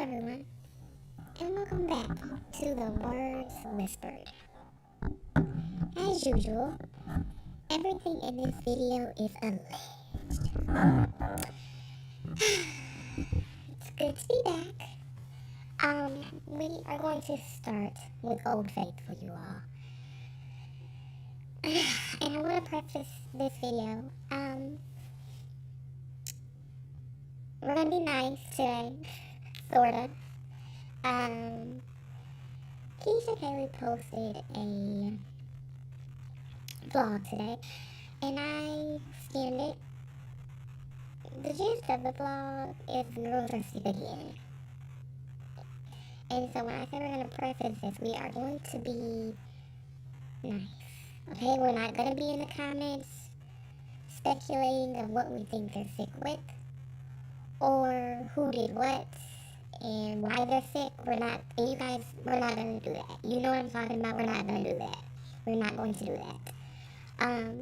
everyone, and welcome back to the Words Whispered. As usual, everything in this video is alleged. It's good to be back. We are going to start with Old Faithful, you all. And I want to preface this video. We're going to be nice today, sorta. Keesha Kaylee posted a vlog today, and I skimmed it. The gist of the vlog is girls are sick again. And so when I say we're going to preface this, we are going to be nice. Okay, we're not going to be in the comments speculating of what we think they're sick with, or who did what, and why they're sick. We're not going to do that. You know what I'm talking about. We're not going to do that. We're not going to do that.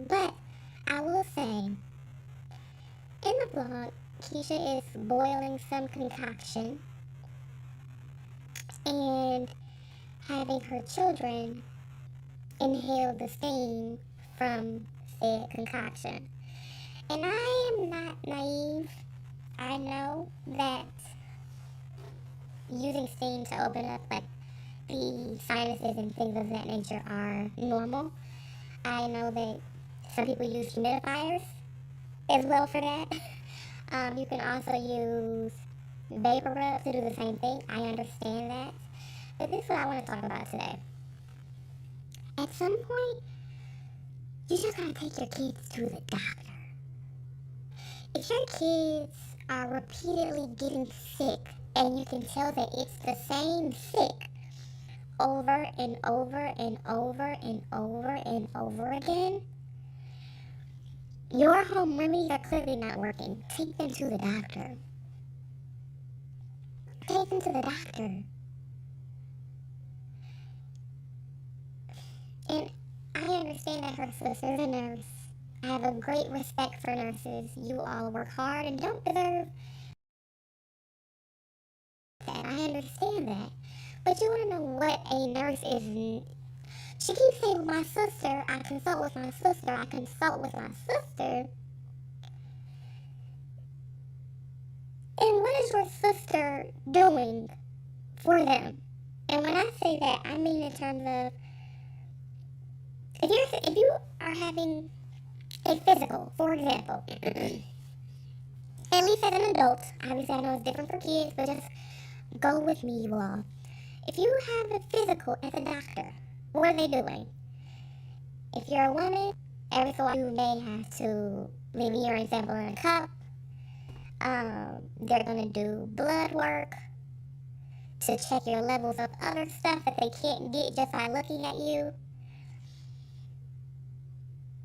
But I will say, in the vlog, Keesha is boiling some concoction and having her children inhale the steam from said concoction. And I am not naive. I know that using steam to open up like the sinuses and things of that nature are normal. I know that some people use humidifiers as well for that. You can also use vapor rub to do the same thing. I understand that. But this is what I want to talk about today. At some point, you just gotta take your kids to the doctor. If your kids are repeatedly getting sick and you can tell that it's the same sick over and over and over and over and over again, your home remedies are clearly not working. Take them to the doctor. Take them to the doctor. And I understand that her sister's a nurse. I have a great respect for nurses. You all work hard and don't deserve that. I understand that. But you want to know what a nurse is. She keeps saying, my sister, I consult with my sister, I consult with my sister. And what is your sister doing for them? And when I say that, I mean in terms of, if you are having a physical, for example, at least as an adult, obviously I know it's different for kids, but just go with me, you all. If you have a physical as a doctor, what are they doing? If you're a woman, every so often you may have to leave a urine sample in a cup. They're going to do blood work to check your levels of other stuff that they can't get just by looking at you.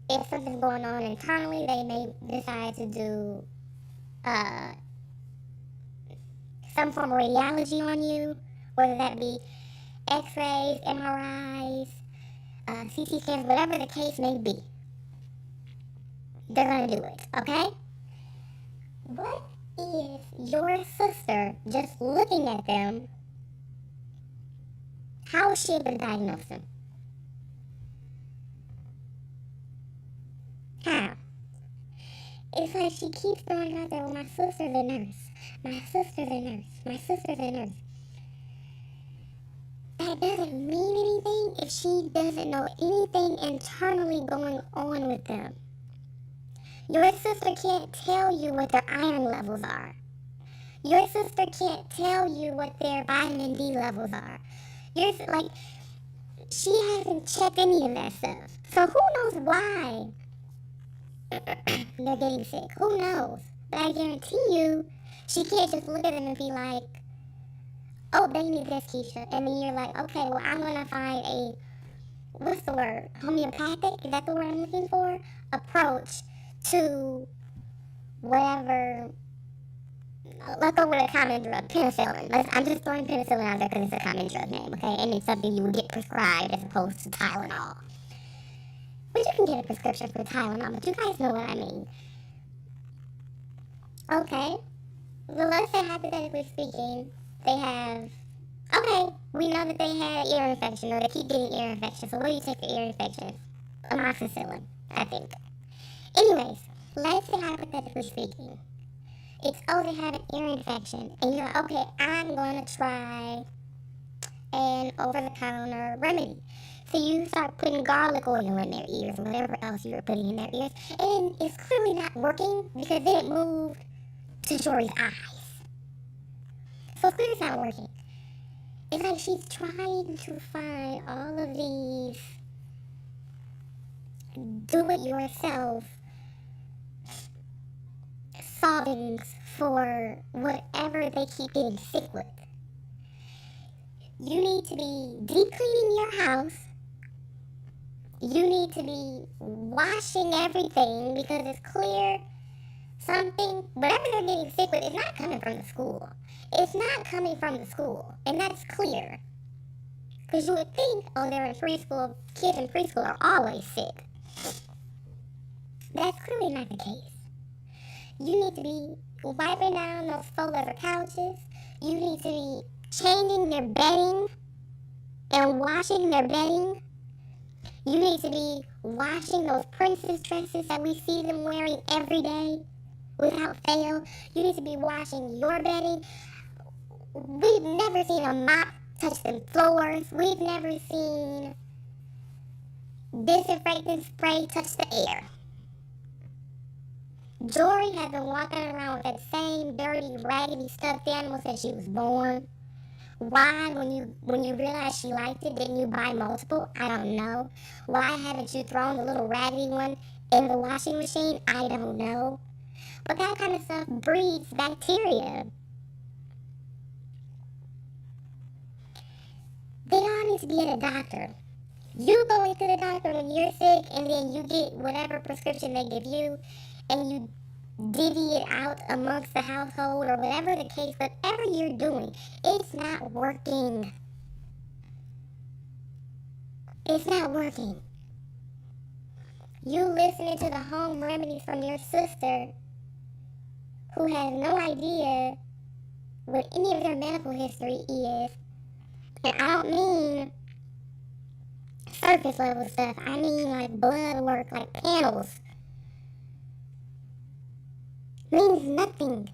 If something's going on internally, they may decide to do some form of radiology on you, whether that be x-rays, MRIs, CT scans, whatever the case may be. They're going to do it, okay? What is your sister just looking at them? How is she able to diagnose them? How? It's like she keeps throwing out there, well, my sister's a nurse. My sister's a nurse. My sister's a nurse. That doesn't mean anything if she doesn't know anything internally going on with them. Your sister can't tell you what their iron levels are. Your sister can't tell you what their vitamin D levels are. She hasn't checked any of that stuff. So who knows why they're getting sick? Who knows? But I guarantee you, she can't just look at them and be like, oh, they need this, Keesha. And then you're like, okay, well, I'm going to find a, what's the word? Homeopathic? Is that the word I'm looking for? Approach to whatever. Let's go with a common drug, penicillin. I'm just throwing penicillin out there because it's a common drug name, okay? And it's something you would get prescribed as opposed to Tylenol. But you can get a prescription for Tylenol, but you guys know what I mean. Okay. Well, let's say, hypothetically speaking, they have, okay, we know that they had ear infection or they keep getting ear infection. So what do you take for ear infection? Amoxicillin, I think. Anyways, let's say hypothetically speaking, it's, oh, they have an ear infection. And you're like, okay, I'm going to try an over-the-counter remedy. So you start putting garlic oil in their ears or whatever else you were putting in their ears. And it's clearly not working because then it moved to Jory's eyes. So clearly it's not working. It's like she's trying to find all of these do-it-yourself solvings for whatever they keep getting sick with. You need to be deep cleaning your house. You need to be washing everything because it's clear something, whatever they're getting sick with, is not coming from the school. It's not coming from the school, and that's clear. Because you would think, oh, they're in preschool, kids in preschool are always sick. That's clearly not the case. You need to be wiping down those faux leather couches. You need to be changing their bedding and washing their bedding. You need to be washing those princess dresses that we see them wearing every day without fail. You need to be washing your bedding. We've never seen a mop touch them floors. We've never seen disinfectant spray touch the air. Jory has been walking around with that same dirty, raggedy stuffed animal since she was born. Why, when you realized she liked it, didn't you buy multiple? I don't know. Why haven't you thrown the little raggedy one in the washing machine? I don't know. But that kind of stuff breeds bacteria. They all need to be at a doctor. You go into the doctor when you're sick, and then you get whatever prescription they give you, and you divvy it out amongst the household or whatever the case, whatever you're doing, it's not working. It's not working. You listening to the home remedies from your sister who has no idea what any of their medical history is. And I don't mean surface level stuff. I mean like blood work, like panels. Means nothing.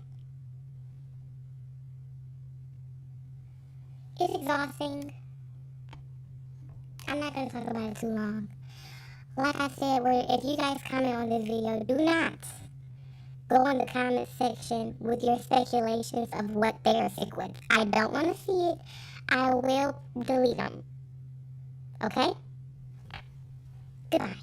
It's exhausting. I'm not going to talk about it too long. Like I said, if you guys comment on this video, do not go in the comment section with your speculations of what they are sick with. I don't want to see it. I will delete them. Okay? Goodbye.